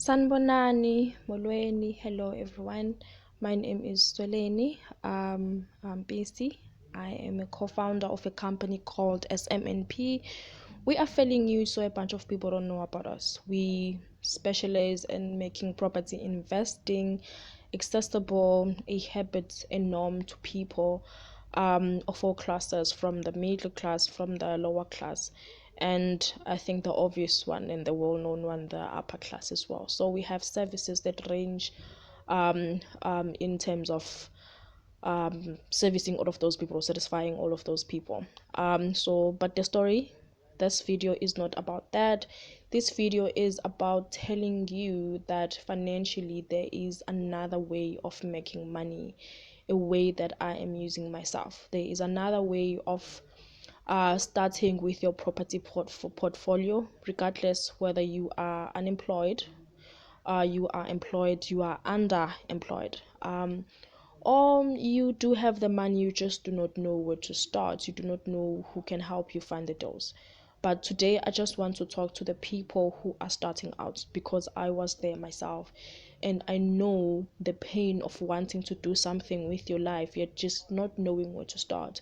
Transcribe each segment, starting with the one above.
Sanbonani, Molweni, hello everyone. My name is Sweleni. I'm busy. I am a co-founder of a company called SMNP. We are fairly new, so a bunch of people don't know about us. We specialize in making property investing accessible, a habit and norm to people of all classes, from the middle class, from the lower class, and I think the obvious one and the well-known one, the upper class as well. So we have services that range in terms of servicing all of those people, satisfying all of those people. But the story, this video is not about that. This video is about telling you that financially there is another way of making money, a way that I am using myself. There is another way of starting with your property portfolio, regardless whether you are unemployed, you are employed, you are underemployed, or you do have the money, you just do not know where to start, you do not know who can help you find the doors. But today I just want to talk to the people who are starting out, because I was there myself and I know the pain of wanting to do something with your life yet just not knowing where to start.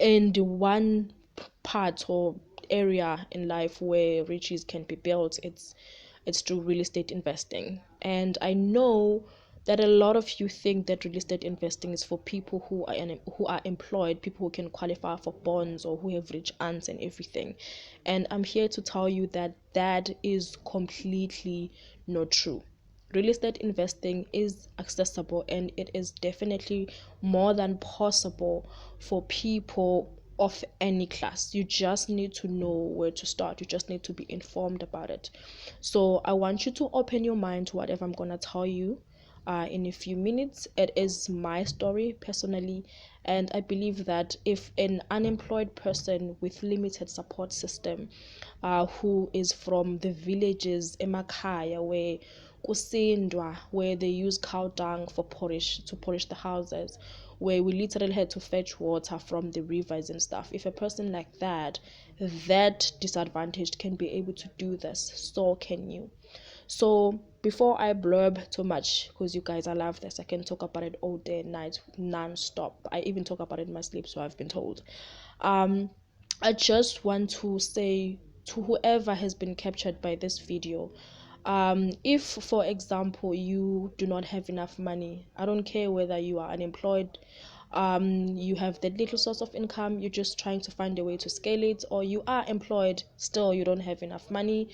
And one part or area in life where riches can be built, it's through real estate investing. And I know that a lot of you think that real estate investing is for people who are employed, people who can qualify for bonds or who have rich aunts and everything. And I'm here to tell you that that is completely not true. Real estate investing is accessible, and it is definitely more than possible for people of any class. You just need to know where to start, you just need to be informed about it. So I want you to open your mind to whatever I'm gonna tell you in a few minutes. It is my story personally, and I believe that if an unemployed person with limited support system, who is from the villages emakhaya where kusindwa, where they use cow dung for polish the houses, where we literally had to fetch water from the rivers and stuff. If a person like that disadvantaged can be able to do this, so can you. So before I blurb too much, because you guys, I love this, I can talk about it all day and night non-stop. I even talk about it in my sleep, so I've been told. I just want to say to whoever has been captured by this video, if for example you do not have enough money, I don't care whether you are unemployed, you have that little source of income, you're just trying to find a way to scale it, or you are employed, still you don't have enough money,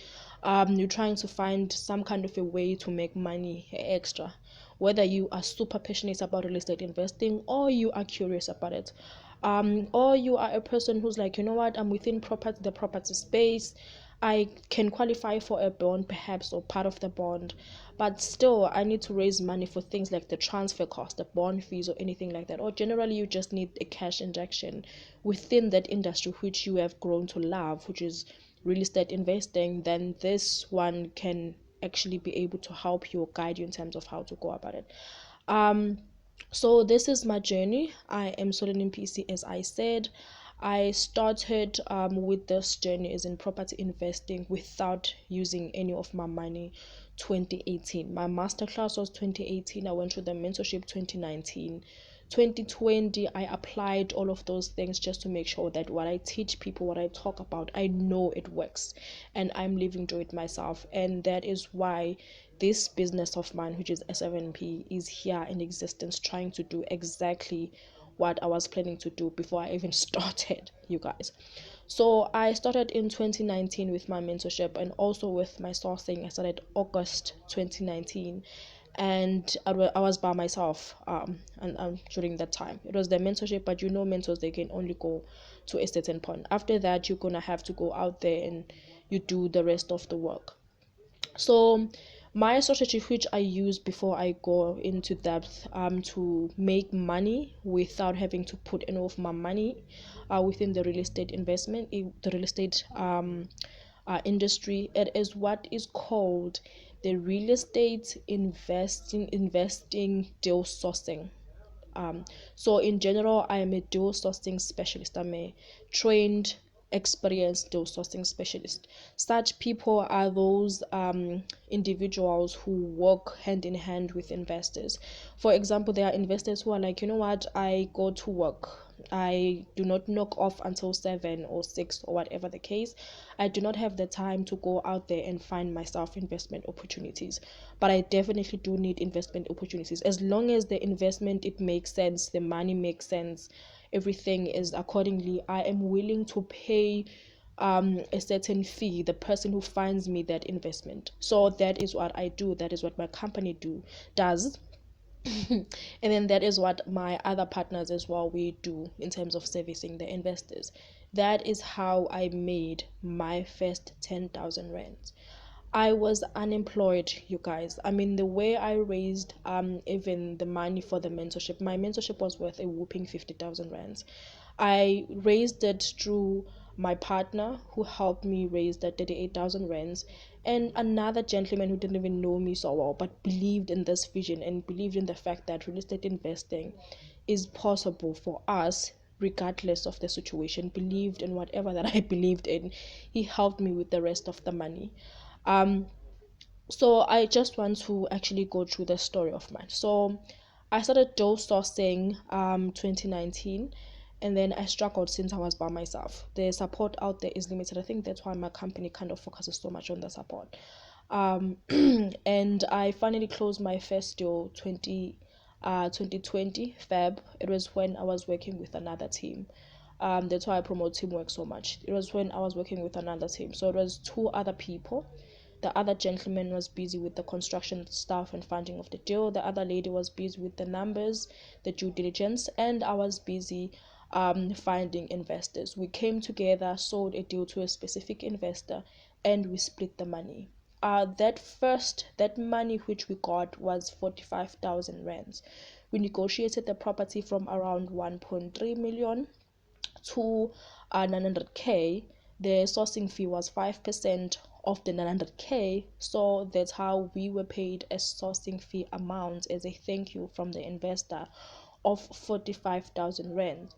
you're trying to find some kind of a way to make money extra, whether you are super passionate about real estate investing or you are curious about it, or you are a person who's like, you know what, I'm within the property space, I can qualify for a bond perhaps, or part of the bond, but still I need to raise money for things like the transfer cost, the bond fees, or anything like that. Or generally you just need a cash injection within that industry which you have grown to love, which is real estate investing. Then this one can actually be able to help you or guide you in terms of how to go about it. So this is my journey. I am Solomon PC, as I said. I started with this journey as in property investing without using any of my money 2018. My masterclass was 2018. I went through the mentorship 2019. 2020 I applied all of those things just to make sure that what I teach people, what I talk about, I know it works and I'm living through it myself. And that is why this business of mine, which is S7P, is here in existence, trying to do exactly what I was planning to do before I even started, you guys. So I started in 2019 with my mentorship and also with my sourcing. I started August 2019, and I was by myself and during that time. It was the mentorship, but you know, mentors, they can only go to a certain point. After that, you're gonna have to go out there and you do the rest of the work. So my strategy, which I use before I go into depth, to make money without having to put any of my money within the real estate investment, the real estate industry, it is what is called the real estate investing deal sourcing. So in general, I am a deal sourcing specialist. I'm a trained experienced deal sourcing specialist. Such people are those individuals who work hand in hand with investors. For example, there are investors who are like, you know what, I go to work, I do not knock off until 7 or 6 or whatever the case. I do not have the time to go out there and find myself investment opportunities. But I definitely do need investment opportunities. As long as the investment, it makes sense, the money makes sense, everything is accordingly, I am willing to pay a certain fee, the person who finds me that investment. So that is what I do, that is what my company does. And then that is what my other partners as well, we do in terms of servicing the investors. That is how I made my first 10,000 rands. I was unemployed, you guys. I mean, the way I raised even the money for the mentorship, my mentorship was worth a whooping 50,000 rands. I raised it through my partner who helped me raise the 38,000 rands, and another gentleman who didn't even know me so well but believed in this vision and believed in the fact that real estate investing is possible for us regardless of the situation, believed in whatever that I believed in. He helped me with the rest of the money. um so I just want to actually go through the story of mine. So I started dough sourcing 2019, and then I struggled since I was by myself. The support out there is limited. I think that's why my company kind of focuses so much on the support. And I finally closed my first deal 2020 Feb. It was when I was working with another team. That's why I promote teamwork so much. It was when I was working with another team. So it was two other people. The other gentleman was busy with the construction stuff and funding of the deal. The other lady was busy with the numbers, the due diligence, and I was busy finding investors. We came together, sold a deal to a specific investor, and we split the money. That money which we got was 45,000 rands. We negotiated the property from around 1.3 million to 900k. The sourcing fee was 5% of the 900k, so that's how we were paid a sourcing fee amount as a thank you from the investor of 45,000 rand.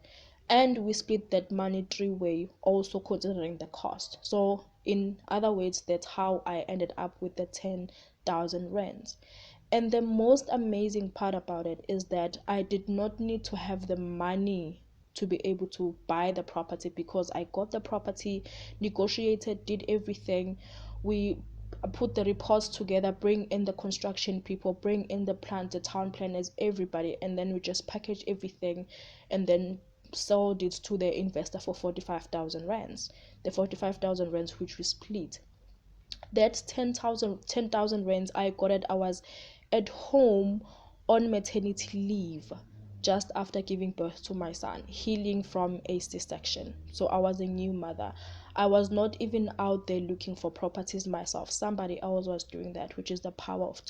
And we split that money three-way, also considering the cost. So in other words, that's how I ended up with the 10,000 rands. And the most amazing part about it is that I did not need to have the money to be able to buy the property, because I got the property, negotiated, did everything. We put the reports together, bring in the construction people, bring in the plans, the town planners, everybody, and then we just package everything and then sold it to the investor for 45,000 rands. The 45,000 rands which we split. That 10,000 rands, I got it. I was at home on maternity leave just after giving birth to my son, healing from a C-section. So I was a new mother. I was not even out there looking for properties myself. Somebody else was doing that, which is the power of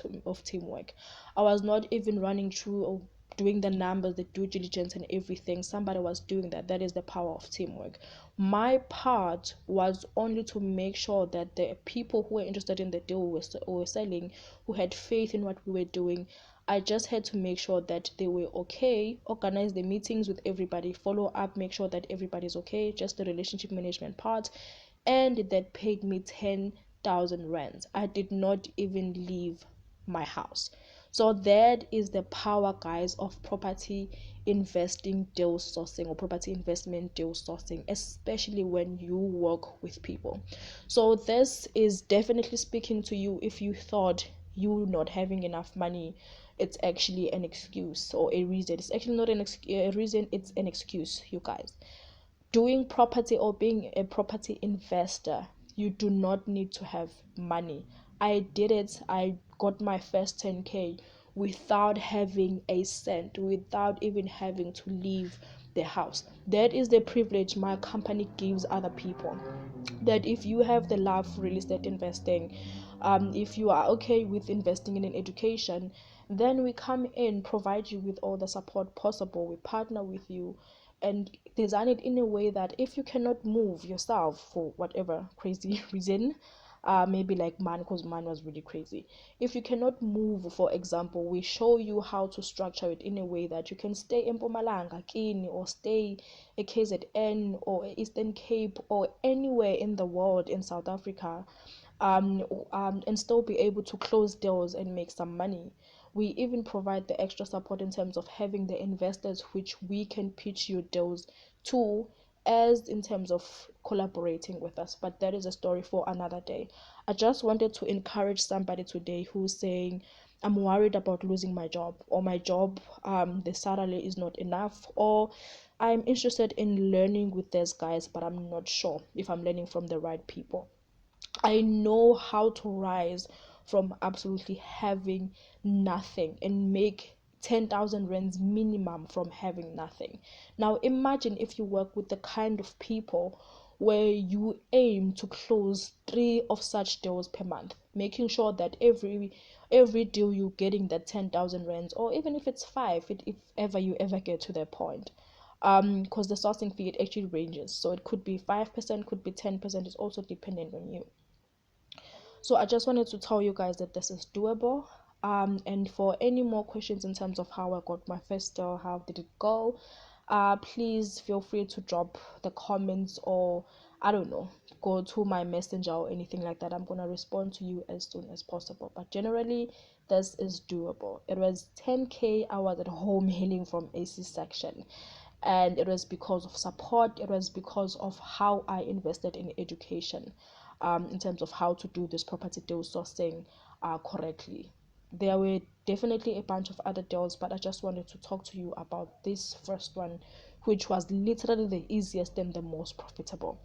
teamwork. I was not even running through or doing the numbers, the due diligence and everything. Somebody was doing that. That is the power of teamwork. My part was only to make sure that the people who were interested in the deal we were selling, who had faith in what we were doing, I just had to make sure that they were okay, organize the meetings with everybody, follow up, make sure that everybody's okay, just the relationship management part. And that paid me 10,000 rands. I did not even leave my house. So that is the power, guys, of property investing deal sourcing or property investment deal sourcing, especially when you work with people. So this is definitely speaking to you. If you thought you not having enough money, it's actually an excuse or a reason. It's actually not a reason, it's an excuse, you guys. Doing property or being a property investor, you do not need to have money. I did it. I got my first 10k without having a cent, without even having to leave the house. That is the privilege my company gives other people. That if you have the love for real estate investing, if you are okay with investing in an education, then we come in, provide you with all the support possible. We partner with you and design it in a way that if you cannot move yourself for whatever crazy reason, maybe like mine, because mine was really crazy. If you cannot move, for example, we show you how to structure it in a way that you can stay in Mpumalanga, Kini, or stay at KZN or Eastern Cape or anywhere in the world in South Africa, and still be able to close deals and make some money. We even provide the extra support in terms of having the investors which we can pitch your deals to, as in terms of collaborating with us. But that is a story for another day. I just wanted to encourage somebody today who's saying, I'm worried about losing my job, or my job, the salary is not enough, or I'm interested in learning with these guys, but I'm not sure if I'm learning from the right people. I know how to rise from absolutely having nothing and make 10,000 rands minimum from having nothing. Now imagine if you work with the kind of people where you aim to close 3 of such deals per month, making sure that every deal you're getting that 10,000 rands, or even if it's 5, if ever you ever get to that point. Because the sourcing fee, it actually ranges, so it could be 5%, could be 10%, it's also dependent on you. So I just wanted to tell you guys that this is doable. And for any more questions in terms of how I got my first deal, how did it go, please feel free to drop the comments, or I don't know, go to my messenger or anything like that. I'm gonna respond to you as soon as possible. But generally, this is doable. It was 10K. I was at home healing from a C-section, and it was because of support. It was because of how I invested in education, in terms of how to do this property deal sourcing correctly. There were definitely a bunch of other deals, but I just wanted to talk to you about this first one, which was literally the easiest and the most profitable.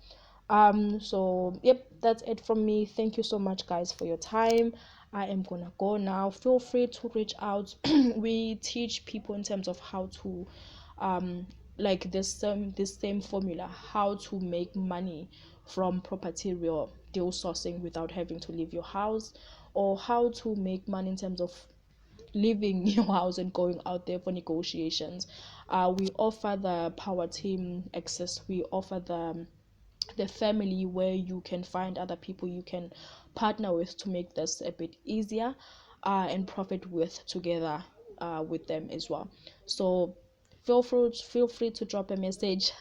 So yep, that's it from me. Thank you so much, guys, for your time. I am gonna go now. Feel free to reach out. We teach people in terms of how to like this same formula, how to make money from property real deal sourcing without having to leave your house, or how to make money in terms of leaving your house and going out there for negotiations. We offer the power team access. We offer the family, where you can find other people you can partner with to make this a bit easier, and profit with together, with them as well. So feel free to drop a message,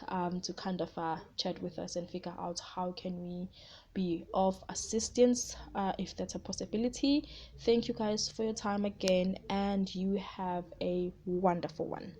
to kind of chat with us and figure out how can we be of assistance, if that's a possibility. Thank you guys for your time again, and you have a wonderful one.